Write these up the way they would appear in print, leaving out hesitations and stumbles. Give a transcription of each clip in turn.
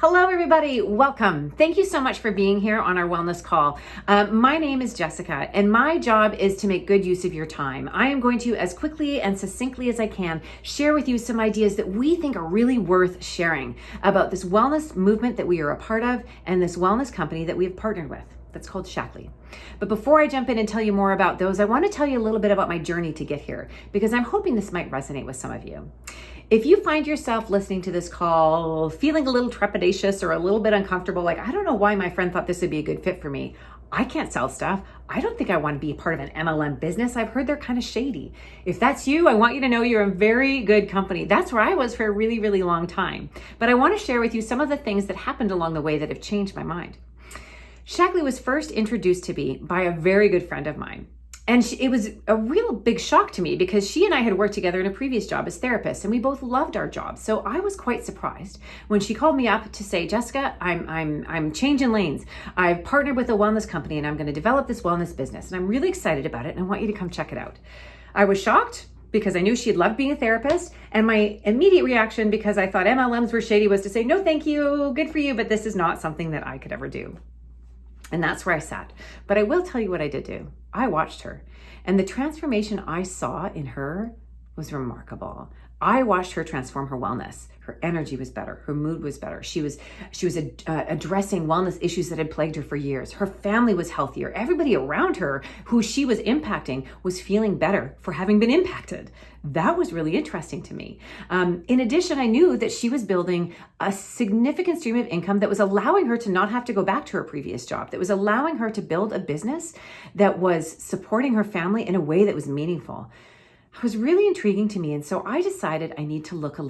Hello, everybody. Welcome. Thank you so much for being here on our wellness call. My name is Jessica, and my job is to make good use of your time. I am going to, as quickly and succinctly as I can, share with you some ideas that we think are really worth sharing about this wellness movement that we are a part of and this wellness company that we have partnered with. That's called Shaklee. But before I jump in and tell you more about those, I want to tell you a little bit about my journey to get here, because I'm hoping this might resonate with some of you. If you find yourself listening to this call feeling a little trepidatious or a little bit uncomfortable, like, I don't know why my friend thought this would be a good fit for me. I can't sell stuff. I don't think I want to be a part of an MLM business. I've heard they're kind of shady. If that's you, I want you to know you're in very good company. That's where I was for a really, really long time. But I want to share with you some of the things that happened along the way that have changed my mind. Shaklee was first introduced to me by a very good friend of mine. And it was a real big shock to me because she and I had worked together in a previous job as therapists, and we both loved our jobs. So I was quite surprised when she called me up to say, Jessica, I'm changing lanes. I've partnered with a wellness company and I'm going to develop this wellness business. And I'm really excited about it and I want you to come check it out. I was shocked because I knew she had loved being a therapist. And my immediate reaction, because I thought MLMs were shady, was to say, no, thank you. Good for you. But this is not something that I could ever do. And that's where I sat. But I will tell you what I did do. I watched her, and the transformation I saw in her was remarkable. I watched her transform her wellness. Her energy was better. Her mood was better. She was addressing wellness issues that had plagued her for years. Her family was healthier. Everybody around her who she was impacting was feeling better for having been impacted. That was really interesting to me. In addition, I knew that she was building a significant stream of income that was allowing her to not have to go back to her previous job, that was allowing her to build a business that was supporting her family in a way that was meaningful. It was really intriguing to me, and so I decided I needed to look a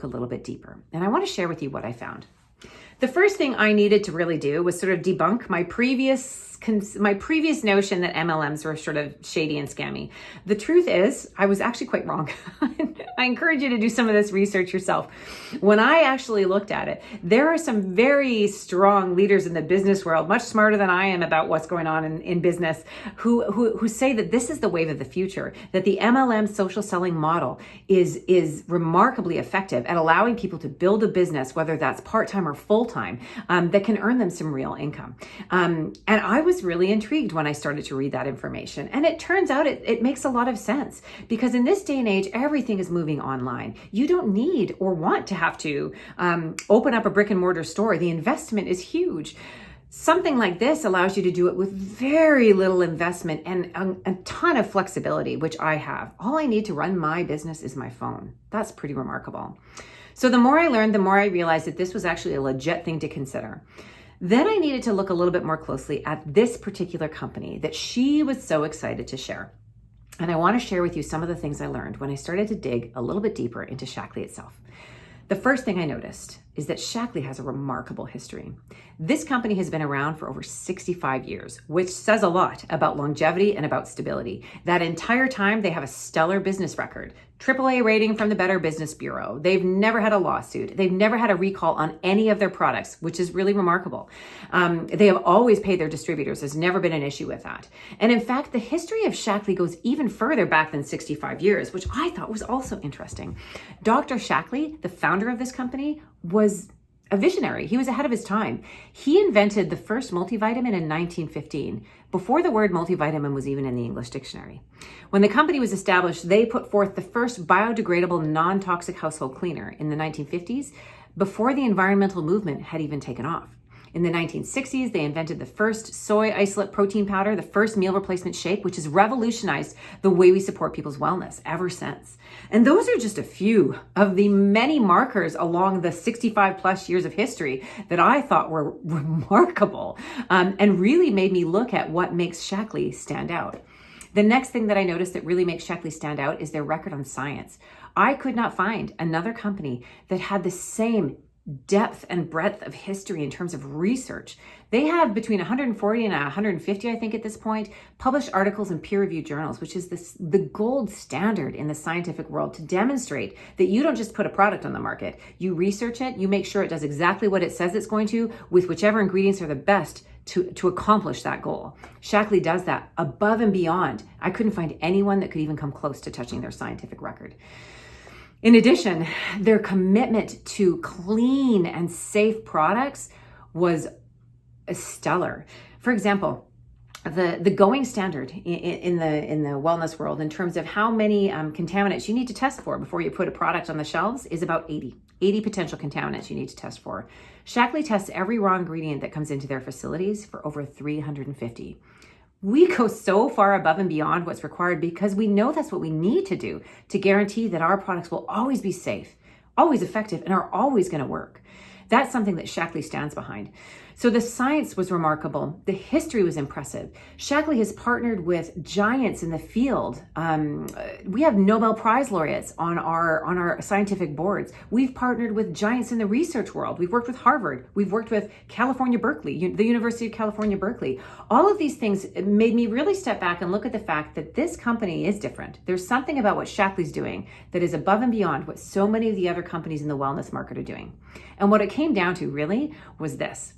little bit deeper. And I want to share with you what I found. The first thing I needed to really do was sort of debunk my previous notion that MLMs were sort of shady and scammy. The truth is, I was actually quite wrong. I encourage you to do some of this research yourself. When I actually looked at it, there are some very strong leaders in the business world, much smarter than I am about what's going on in business, who say that this is the wave of the future, that the MLM social selling model is remarkably effective at allowing people to build a business, whether that's part-time or full-time, that can earn them some real income. And I was really intrigued when I started to read that information. And it turns out it makes a lot of sense, because in this day and age, everything is moving online. You don't need or want to have to open up a brick and mortar store. The investment is huge. Something like this allows you to do it with very little investment and a ton of flexibility, which I have. All I need to run my business is my phone. That's pretty remarkable. So the more I learned, the more I realized that this was actually a legit thing to consider. Then I needed to look a little bit more closely at this particular company that she was so excited to share. And I want to share with you some of the things I learned when I started to dig a little bit deeper into Shaklee itself. The first thing I noticed is that Shaklee has a remarkable history. This company has been around for over 65 years, which says a lot about longevity and about stability. That entire time, they have a stellar business record, AAA rating from the Better Business Bureau. They've never had a lawsuit. They've never had a recall on any of their products, which is really remarkable. They have always paid their distributors. There's never been an issue with that. And in fact, the history of Shaklee goes even further back than 65 years, which I thought was also interesting. Dr. Shaklee, the founder of this company, was a visionary. He was ahead of his time. He invented the first multivitamin in 1915, before the word multivitamin was even in the English dictionary. When the company was established, they put forth the first biodegradable, non-toxic household cleaner in the 1950s, before the environmental movement had even taken off. In the 1960s, they invented the first soy isolate protein powder, the first meal replacement shake, which has revolutionized the way we support people's wellness ever since. And those are just a few of the many markers along the 65 plus years of history that I thought were remarkable, and really made me look at what makes Shaklee stand out. The next thing that I noticed that really makes Shaklee stand out is their record on science. I could not find another company that had the same depth and breadth of history in terms of research. They have between 140 and 150, I think at this point, published articles in peer-reviewed journals, which is the gold standard in the scientific world to demonstrate that you don't just put a product on the market. You research it, you make sure it does exactly what it says it's going to, with whichever ingredients are the best to accomplish that goal. Shaklee does that above and beyond. I couldn't find anyone that could even come close to touching their scientific record. In addition, their commitment to clean and safe products was stellar. For example, the going standard in the wellness world in terms of how many contaminants you need to test for before you put a product on the shelves is about 80 potential contaminants you need to test for. Shaklee tests every raw ingredient that comes into their facilities for over 350. We go so far above and beyond what's required because we know that's what we need to do to guarantee that our products will always be safe, always effective, and are always going to work. That's something that Shaklee stands behind. So the science was remarkable. The history was impressive. Shaklee has partnered with giants in the field. We have Nobel Prize laureates on our scientific boards. We've partnered with giants in the research world. We've worked with Harvard. We've worked with California, Berkeley, the University of California, Berkeley. All of these things made me really step back and look at the fact that this company is different. There's something about what Shaklee's doing that is above and beyond what so many of the other companies in the wellness market are doing. And what it came down to really was this.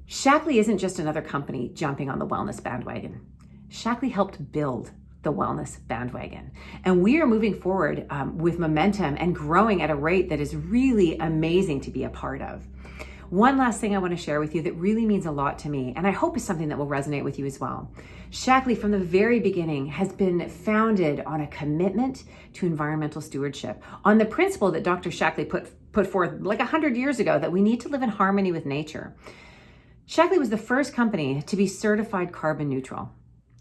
Shaklee isn't just another company jumping on the wellness bandwagon. Shaklee helped build the wellness bandwagon. And we are moving forward with momentum and growing at a rate that is really amazing to be a part of. One last thing I want to share with you that really means a lot to me, and I hope is something that will resonate with you as well. Shaklee, from the very beginning, has been founded on a commitment to environmental stewardship, on the principle that Dr. Shaklee put forth like 100 years ago, that we need to live in harmony with nature. Shaklee was the first company to be certified carbon neutral.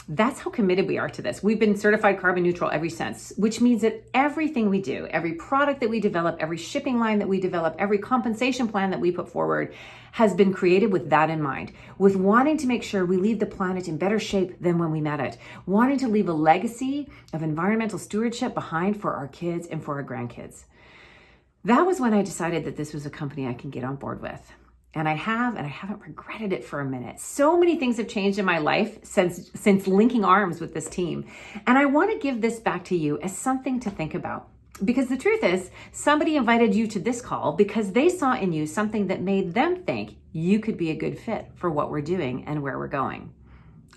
That's how committed we are to this. We've been certified carbon neutral ever since, which means that everything we do, every product that we develop, every shipping line that we develop, every compensation plan that we put forward has been created with that in mind, with wanting to make sure we leave the planet in better shape than when we met it, wanting to leave a legacy of environmental stewardship behind for our kids and for our grandkids. That was when I decided that this was a company I can get on board with. And I haven't regretted it for a minute. So many things have changed in my life since linking arms with this team. And I want to give this back to you as something to think about. Because the truth is, somebody invited you to this call because they saw in you something that made them think you could be a good fit for what we're doing and where we're going.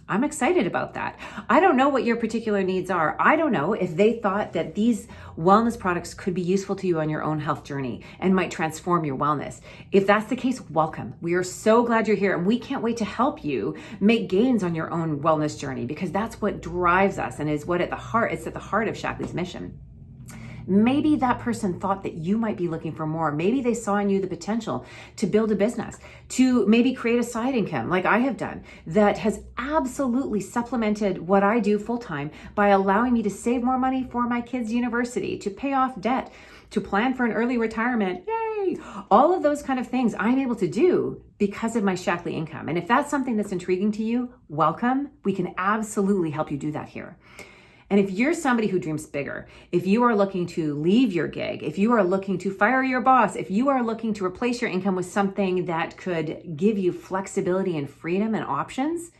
I'm excited about that. I don't know what your particular needs are. I don't know if they thought that these wellness products could be useful to you on your own health journey and might transform your wellness. If that's the case, welcome. We are so glad you're here, and we can't wait to help you make gains on your own wellness journey, because that's what drives us and is what it's at the heart of Shaklee's mission. Maybe that person thought that you might be looking for more. Maybe they saw in you the potential to build a business, to maybe create a side income like I have done that has absolutely supplemented what I do full time by allowing me to save more money for my kids' university, to pay off debt, to plan for an early retirement. Yay! All of those kind of things I'm able to do because of my Shaklee income. And if that's something that's intriguing to you, welcome. We can absolutely help you do that here. And if you're somebody who dreams bigger, if you are looking to leave your gig, if you are looking to fire your boss, if you are looking to replace your income with something that could give you flexibility and freedom and options,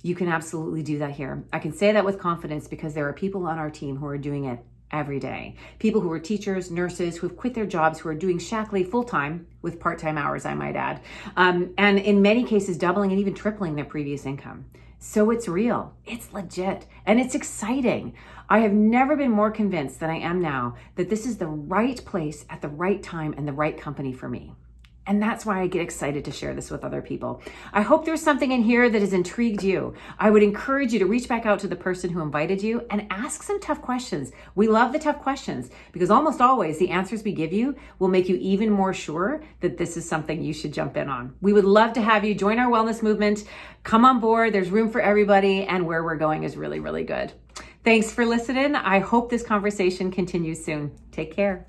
you can absolutely do that here. I can say that with confidence because there are people on our team who are doing it every day. People who are teachers, nurses, who have quit their jobs, who are doing Shaklee full-time with part-time hours, I might add. And in many cases, doubling and even tripling their previous income. So it's real, it's legit, and it's exciting. I have never been more convinced than I am now that this is the right place at the right time and the right company for me. And that's why I get excited to share this with other people. I hope there's something in here that has intrigued you. I would encourage you to reach back out to the person who invited you and ask some tough questions. We love the tough questions because almost always the answers we give you will make you even more sure that this is something you should jump in on. We would love to have you join our wellness movement. Come on board. There's room for everybody, and where we're going is really, really good. Thanks for listening. I hope this conversation continues soon. Take care.